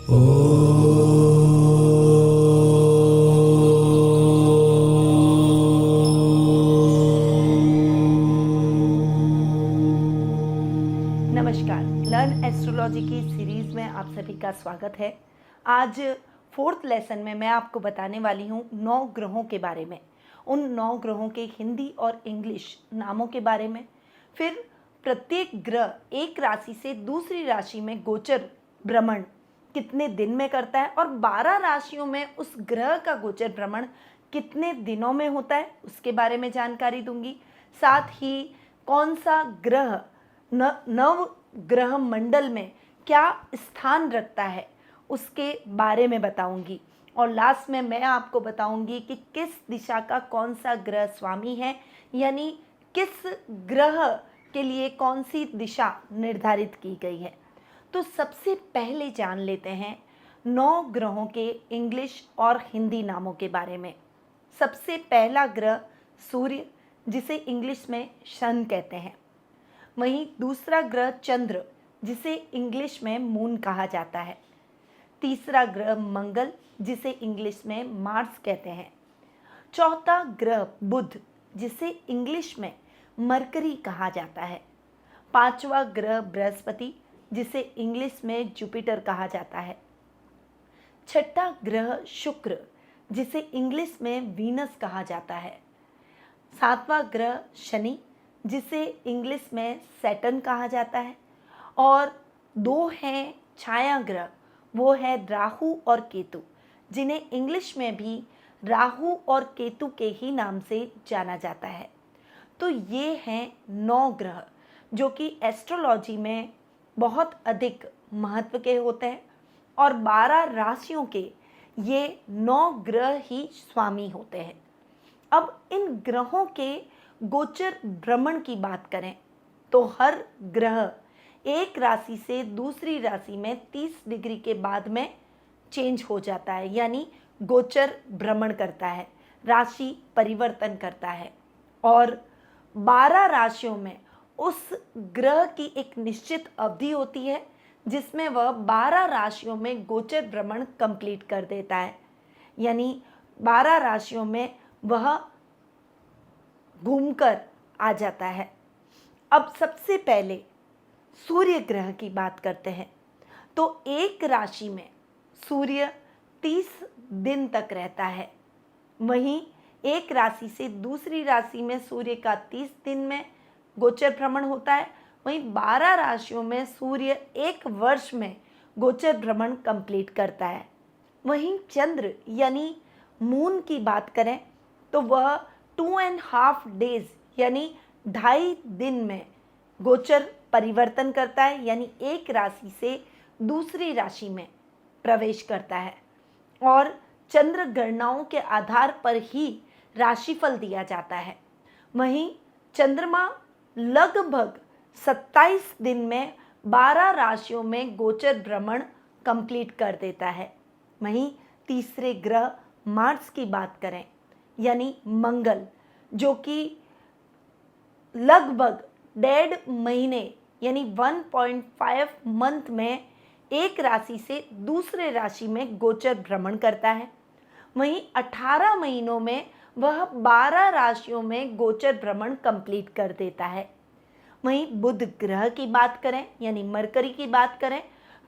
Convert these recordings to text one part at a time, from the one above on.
नमस्कार, learn astrology की series में आप सभी का स्वागत है। आज फोर्थ लेसन में मैं आपको बताने वाली हूँ 9 ग्रहों के बारे में, उन 9 ग्रहों के हिंदी और इंग्लिश नामों के बारे में। फिर प्रत्येक ग्रह एक राशि से दूसरी राशि में गोचर भ्रमण कितने दिन में करता है और 12 राशियों में उस ग्रह का गोचर भ्रमण कितने दिनों में होता है, उसके बारे में जानकारी दूंगी। साथ ही कौन सा ग्रह नव ग्रह मंडल में क्या स्थान रखता है उसके बारे में बताऊंगी। और लास्ट में मैं आपको बताऊंगी कि किस दिशा का कौन सा ग्रह स्वामी है, यानी किस ग्रह के लिए कौन सी दिशा निर्धारित की गई है। तो सबसे पहले जान लेते हैं 9 ग्रहों के इंग्लिश और हिंदी नामों के बारे में। सबसे पहला ग्रह सूर्य, जिसे इंग्लिश में सन कहते हैं। वहीं दूसरा ग्रह चंद्र, जिसे इंग्लिश में मून कहा जाता है। तीसरा ग्रह मंगल, जिसे इंग्लिश में मार्स कहते हैं। चौथा ग्रह बुध, जिसे इंग्लिश में मरकरी कहा जाता है। पांचवा ग्रह बृहस्पति, जिसे इंग्लिश में जुपिटर कहा जाता है। छठा ग्रह शुक्र, जिसे इंग्लिश में वीनस कहा जाता है। सातवां ग्रह शनि, जिसे इंग्लिश में सैटर्न कहा जाता है। और 2 हैं छाया ग्रह, वो है राहु और केतु, जिन्हें इंग्लिश में भी राहु और केतु के ही नाम से जाना जाता है। तो ये हैं 9 ग्रह जो कि एस्ट्रोलॉजी में बहुत अधिक महत्व के होते हैं और 12 राशियों के ये 9 ग्रह ही स्वामी होते हैं। अब इन ग्रहों के गोचर भ्रमण की बात करें तो हर ग्रह एक राशि से दूसरी राशि में 30 डिग्री के बाद में चेंज हो जाता है, यानी गोचर भ्रमण करता है, राशि परिवर्तन करता है। और 12 राशियों में उस ग्रह की एक निश्चित अवधि होती है जिसमें वह 12 राशियों में गोचर भ्रमण कंप्लीट कर देता है, यानी 12 राशियों में वह घूमकर आ जाता है। अब सबसे पहले सूर्य ग्रह की बात करते हैं। तो एक राशि में सूर्य 30 दिन तक रहता है। वहीं एक राशि से दूसरी राशि में सूर्य का 30 दिन में गोचर भ्रमण होता है। वहीं 12 राशियों में सूर्य 1 वर्ष में गोचर भ्रमण कंप्लीट करता है। वहीं चंद्र यानी मून की बात करें तो वह 2.5 डेज यानी 2.5 दिन में गोचर परिवर्तन करता है, यानी एक राशि से दूसरी राशि में प्रवेश करता है। और चंद्र गणनाओं के आधार पर ही राशिफल दिया जाता है। वहीं चंद्रमा लगभग 27 दिन में 12 राशियों में गोचर भ्रमण कंप्लीट कर देता है। वहीं तीसरे ग्रह मार्स की बात करें यानी मंगल, जो कि लगभग 1.5 महीने यानी 1.5 मंथ में एक राशि से दूसरे राशि में गोचर भ्रमण करता है। वहीं 18 महीनों में वह 12 राशियों में गोचर भ्रमण कंप्लीट कर देता है। वहीं बुध ग्रह की बात करें यानी मरकरी की बात करें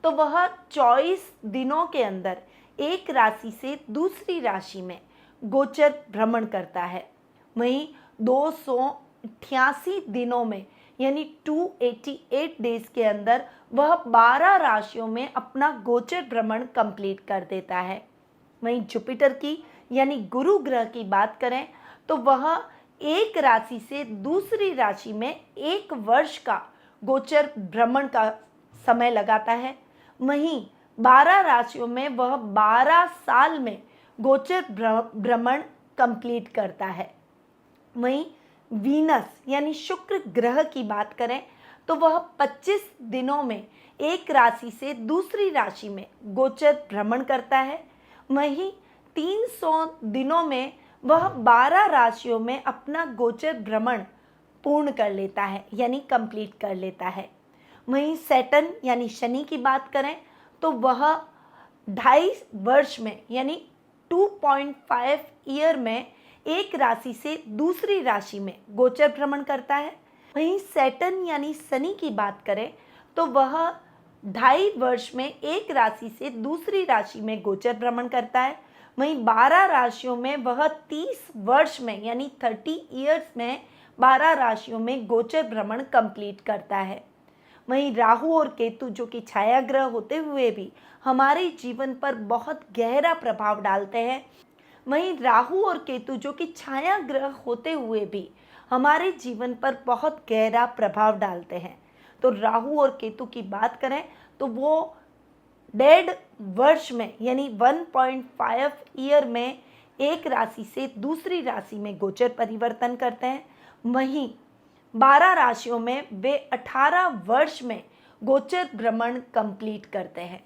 तो वह 24 दिनों के अंदर एक राशि से दूसरी राशि में गोचर भ्रमण करता है। वहीं 288 दिनों में यानी 288 डेज के अंदर वह 12 राशियों में अपना गोचर भ्रमण कंप्लीट कर देता है। वहीं जुपिटर की यानी गुरु ग्रह की बात करें तो वह एक राशि से दूसरी राशि में 1 वर्ष का गोचर भ्रमण का समय लगाता है। वहीं 12 राशियों में वह 12 साल में गोचर भ्रमण कंप्लीट करता है। वहीं वीनस यानी शुक्र ग्रह की बात करें तो वह 25 दिनों में एक राशि से दूसरी राशि में गोचर भ्रमण करता है। वहीं 300 दिनों में वह 12 राशियों में अपना गोचर भ्रमण पूर्ण कर लेता है, यानी कंप्लीट कर लेता है। वहीं सैटर्न यानी शनि की बात करें तो वह 2.5 वर्ष में यानी 2.5 ईयर में एक राशि से दूसरी राशि में गोचर भ्रमण करता है। वहीं सैटर्न यानी शनि की बात करें तो वह 2.5 वर्ष में एक राशि से दूसरी राशि में गोचर भ्रमण करता है। वहीं 12 राशियों में वह 30 वर्ष में यानी 30 ईयर्स में 12 राशियों में गोचर भ्रमण कंप्लीट करता है। वहीं राहु और केतु जो कि छाया ग्रह होते हुए भी हमारे जीवन पर बहुत गहरा प्रभाव डालते हैं, वहीं राहु और केतु जो कि छाया ग्रह होते हुए भी हमारे जीवन पर बहुत गहरा प्रभाव डालते हैं। तो राहु और केतु की बात करें तो वो 1.5 वर्ष में यानी 1.5 ईयर में एक राशि से दूसरी राशि में गोचर परिवर्तन करते हैं। वहीं 12 राशियों में वे 18 वर्ष में गोचर भ्रमण कंप्लीट करते हैं।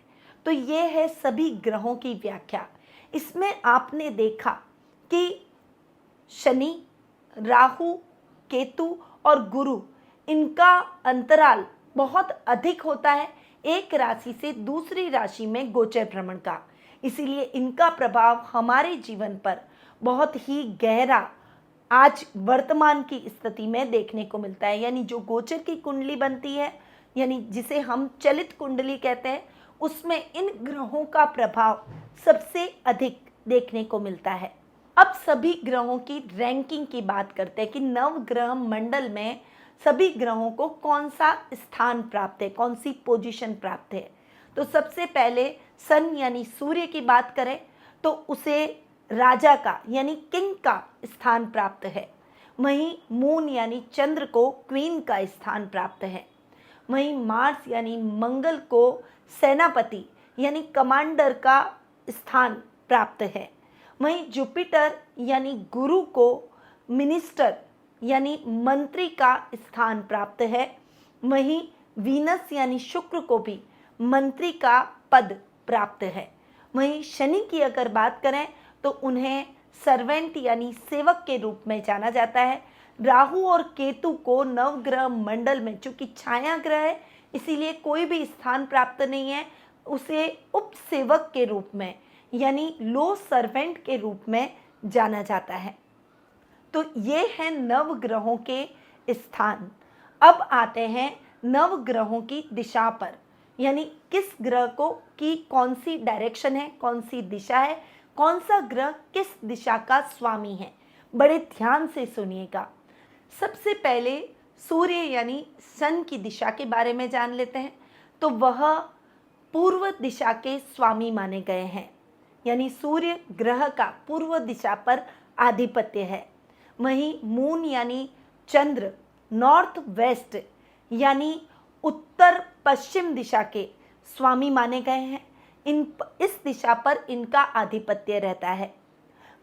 तो ये है सभी ग्रहों की व्याख्या। इसमें आपने देखा कि शनि, राहु, केतु और गुरु, इनका अंतराल बहुत अधिक होता है एक राशि से दूसरी राशि में गोचर भ्रमण का। इसीलिए इनका प्रभाव हमारे जीवन पर बहुत ही गहरा आज वर्तमान की स्थिति में देखने को मिलता है। यानी जो गोचर की कुंडली बनती है, यानी जिसे हम चलित कुंडली कहते हैं, उसमें इन ग्रहों का प्रभाव सबसे अधिक देखने को मिलता है। अब सभी ग्रहों की रैंकिंग की बात करते हैं कि नवग्रह मंडल में सभी ग्रहों को कौन सा स्थान प्राप्त है, कौन सी पोजीशन प्राप्त है। तो सबसे पहले सन यानी सूर्य की बात करें तो उसे राजा का यानी किंग का स्थान प्राप्त है। वहीं मून यानी चंद्र को क्वीन का स्थान प्राप्त है। वहीं मार्स यानी मंगल को सेनापति यानी कमांडर का स्थान प्राप्त है। वहीं जुपिटर यानी गुरु को मिनिस्टर यानी मंत्री का स्थान प्राप्त है। वहीं वीनस यानी शुक्र को भी मंत्री का पद प्राप्त है। वहीं शनि की अगर बात करें तो उन्हें सर्वेंट यानी सेवक के रूप में जाना जाता है। राहु और केतु को नवग्रह मंडल में, चूंकि छाया ग्रह है इसीलिए कोई भी स्थान प्राप्त नहीं है, उसे उपसेवक के रूप में यानी लो सर्वेंट के रूप में जाना जाता है। तो ये है नवग्रहों के स्थान। अब आते हैं नवग्रहों की दिशा पर, यानी किस ग्रह को की कौन सी डायरेक्शन है, कौन सी दिशा है, कौन सा ग्रह किस दिशा का स्वामी है। बड़े ध्यान से सुनिएगा। सबसे पहले सूर्य यानी सन की दिशा के बारे में जान लेते हैं। तो वह पूर्व दिशा के स्वामी माने गए हैं, यानी सूर्य ग्रह का पूर्व दिशा पर आधिपत्य है। वहीं मून यानी चंद्र नॉर्थ वेस्ट यानी उत्तर पश्चिम दिशा के स्वामी माने गए हैं। इस दिशा पर इनका आधिपत्य रहता है।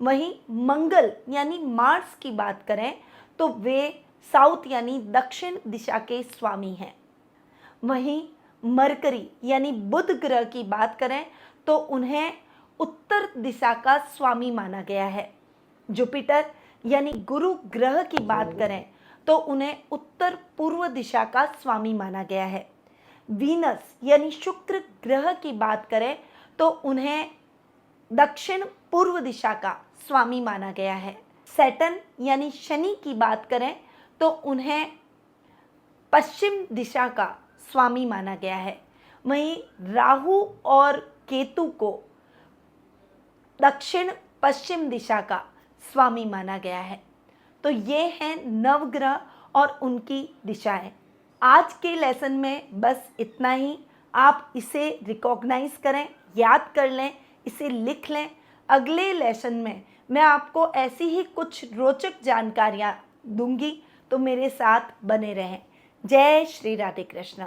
वहीं मंगल यानी मार्स की बात करें तो वे साउथ यानी दक्षिण दिशा के स्वामी हैं। वहीं मरकरी यानी बुध ग्रह की बात करें तो उन्हें उत्तर दिशा का स्वामी माना गया है। जुपिटर यानी गुरु ग्रह की बात करें तो उन्हें उत्तर पूर्व दिशा का स्वामी माना गया है। वीनस यानी शुक्र ग्रह की बात करें तो उन्हें दक्षिण पूर्व दिशा का स्वामी माना गया है। सैटर्न यानी शनि की बात करें तो उन्हें पश्चिम दिशा का स्वामी माना गया है। वहीं राहु और केतु को दक्षिण पश्चिम दिशा का स्वामी माना गया है। तो ये हैं नवग्रह और उनकी दिशाएं। आज के लेसन में बस इतना ही। आप इसे रिकॉग्नाइज करें, याद कर लें, इसे लिख लें। अगले लेसन में मैं आपको ऐसी ही कुछ रोचक जानकारियाँ दूंगी, तो मेरे साथ बने रहें। जय श्री राधे कृष्ण।